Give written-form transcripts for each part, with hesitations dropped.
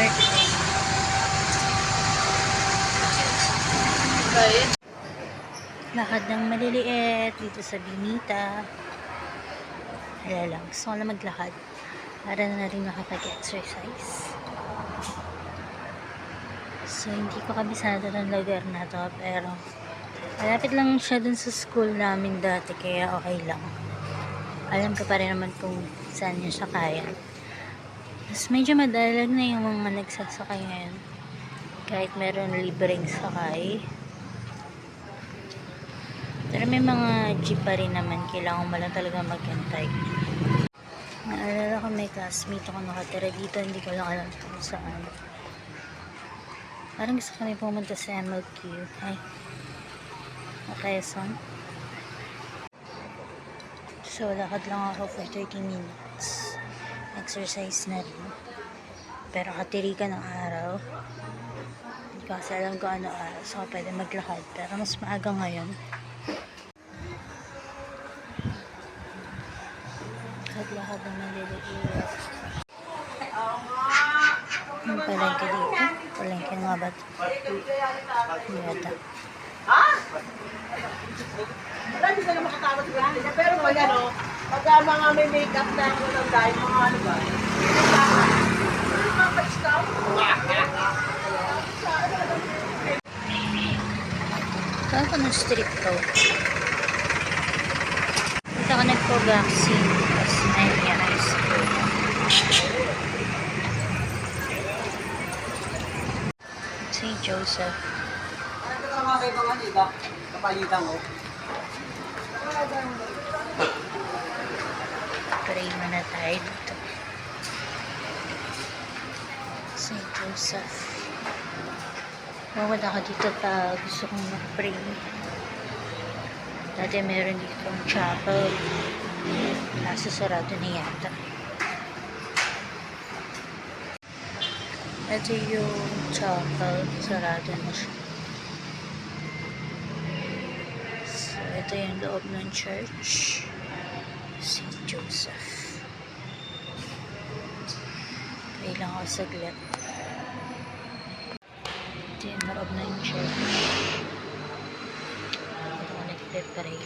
birthday. Lakad ng maliliit dito sa Binita. Wala lang. Gusto ko na maglakad para na rin makapag-exercise. So, hindi ko kabisado ng lugar na to, pero malapit lang siya dun sa school namin dati, kaya okay lang. Alam ko pa rin naman kung saan niya siya kaya. Mas medyo madalag na yung mga nagsasakay ngayon. Kahit meron libreng sakay. Pero may mga jeep pa rin naman. Kailangan mo lang talaga maghintay. Naalala ko may classmate ako nakatira dito. Hindi ko lang alam kung saan. Parang gusto kami pumunta sa MLQ. Ay. Quezon. So, lakad lang ako for 30 minutes. Exercise na rin. Pero katirikan ng araw. Hindi ko kasi alam kung ano araw. So, pwede maglakad. Pero mas maaga ngayon. Lakad ng maliliit. Yung palengke dito. Palengke nga ba? Yata. Ha? Wala, hindi ka na makatawag sa kanila. Pero pag ano, pag mga may makeup na ako ng dahil, mga ano ba? Mga pa-discow? Saan ko ng street to? Dito ako nagpo-vaccine. Tapos ayun yan, high school. St. Joseph. Ano ka mga kaibangan iba? Kapalitan ko. Pray muna tayo dito. St. Joseph. Mawad ako dito pa gusto kong mag-pray. Dati meron dito ang chapel. Nasa sarado na yata. Ito yung chapel. Sarado na siya. So, ito yung loob ng church. St. Joseph. Kailangan ko saglit. Ito yung loob ng church. Ito ko nagpe-pray.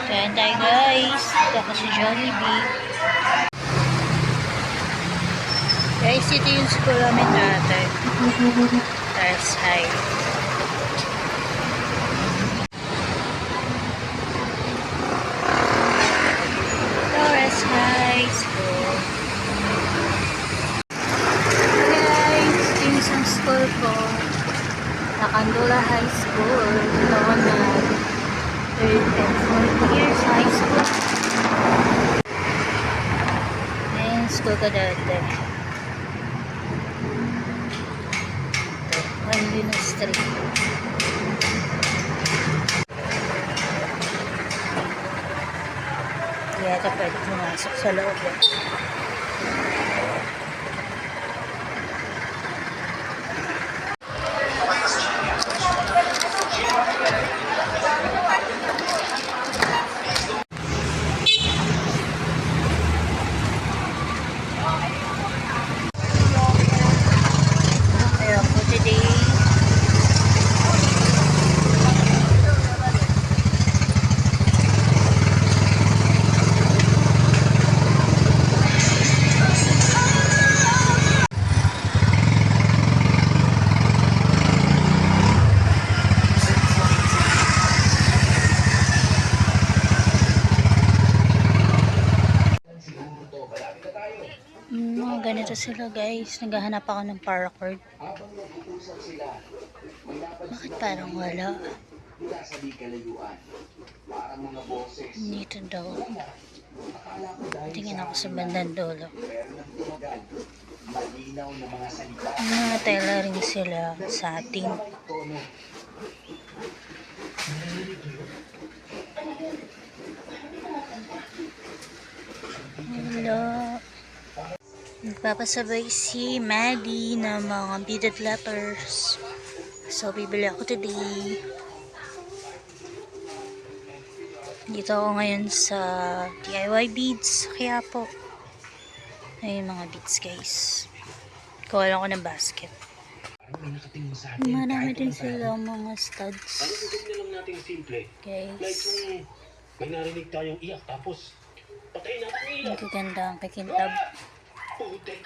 Kain tayo guys. Ito ako si Jollibee. Guys, ito yung school namin dati. Taras High. Taras High School. Guys, ito yung isang school ko. Nakandula High School. Ito ako na 3rd and 4th years high school. Ayan, school ko dati. Manila Street. Hindi yata pwede pumasok sa loob. Ayan po today. Mga ganito sila guys. Naghahanap ako ng paracord. Bakit parang wala? Dito daw. Tingin ako sa bandang dulo. Mga tailoring sila sa ating. Hello. Nagpapasabay si Maddie ng mga beaded letters. So, bibili ako today. Dito ako ngayon sa DIY beads. Kaya po, ayun mga beads guys. Kuha ko ng basket. Parang may nakatingin sa atin. Marami Kahit din walang tayo. sila mga studs. Ano gagawin na lang natin simple? Like Guys, kung may narinig tayong iyak tapos patayin natin ang ilaw. ang gaganda ang kikintab. Putek.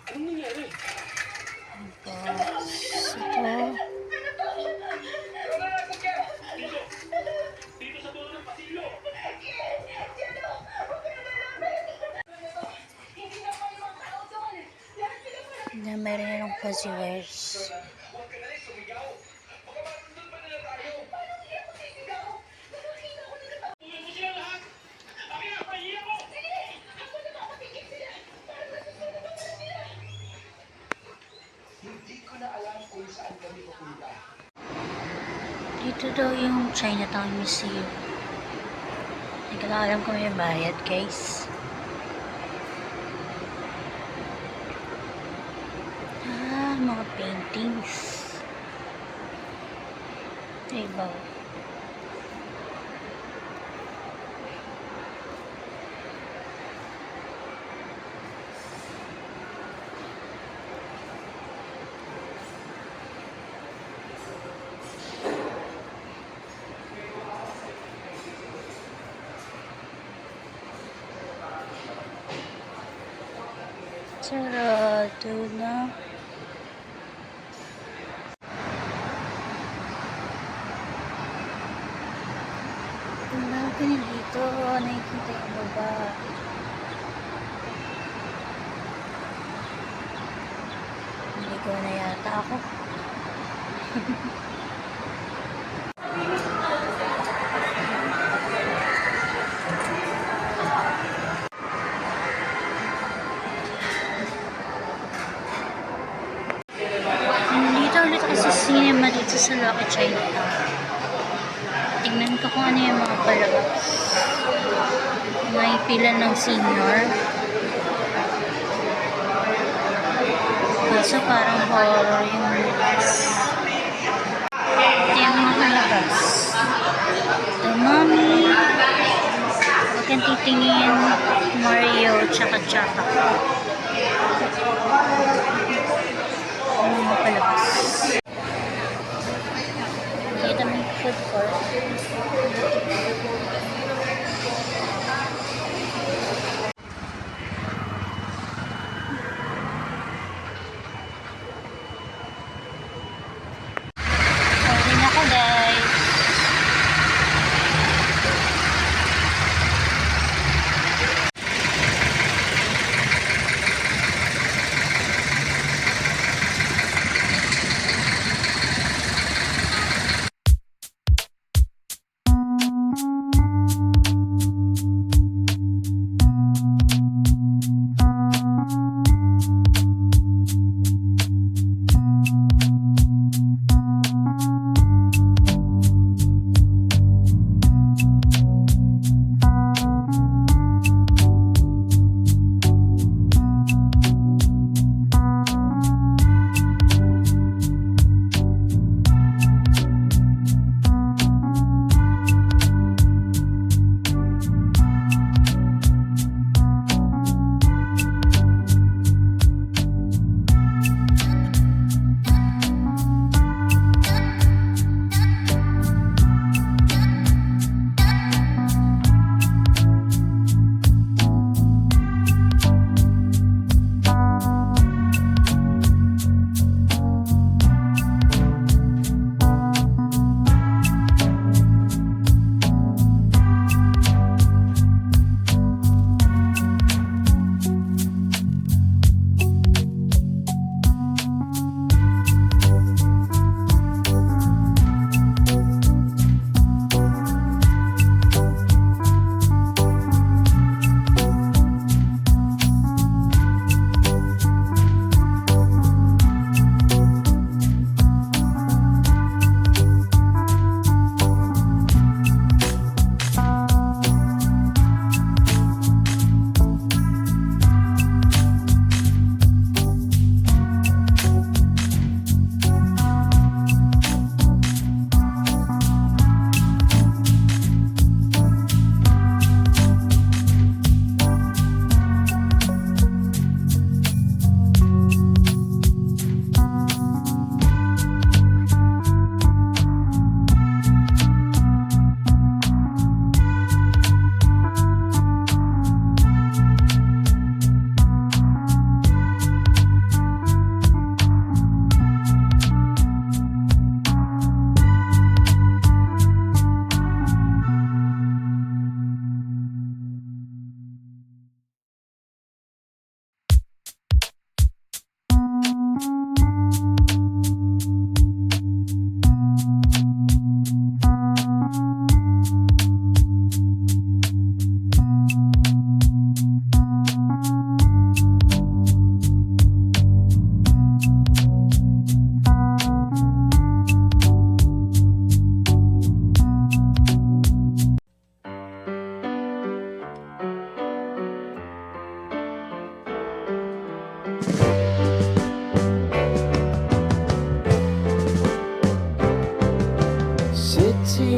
Anong nangyari? Tapos, ito. Dito sa dulo ng pasilyo. Na mayroon yung fuzzy wares. Huwag ka na rin sumigaw. Baka matundun pa nila tayo. Tuloy mo sila lahat. Akin na, pahiya mo. Hindi ko na alam kung saan kami pupunta. Dito daw yung Chinatown Museum. Hindi ko na alam kung may bayad, guys. Mga paintings. Ibaw. Sarado na. Ang ganun dito, nakikita yung baba. Naligo na yata ako. Dito ulit ako sa cinema dito sa Lucky Chinatown. Tingnan ko kung ano yung mga palabas. May pila ng senior. Kaso parang horror yung movies. Ito yung mga palabas. The Mummy. Huwag kang titingin. Mario, tsaka tsaka. Yung mga palabas. Dito may food court. Pauwi na ako, guys.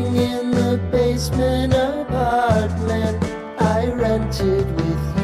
living in the basement apartment I rented with you.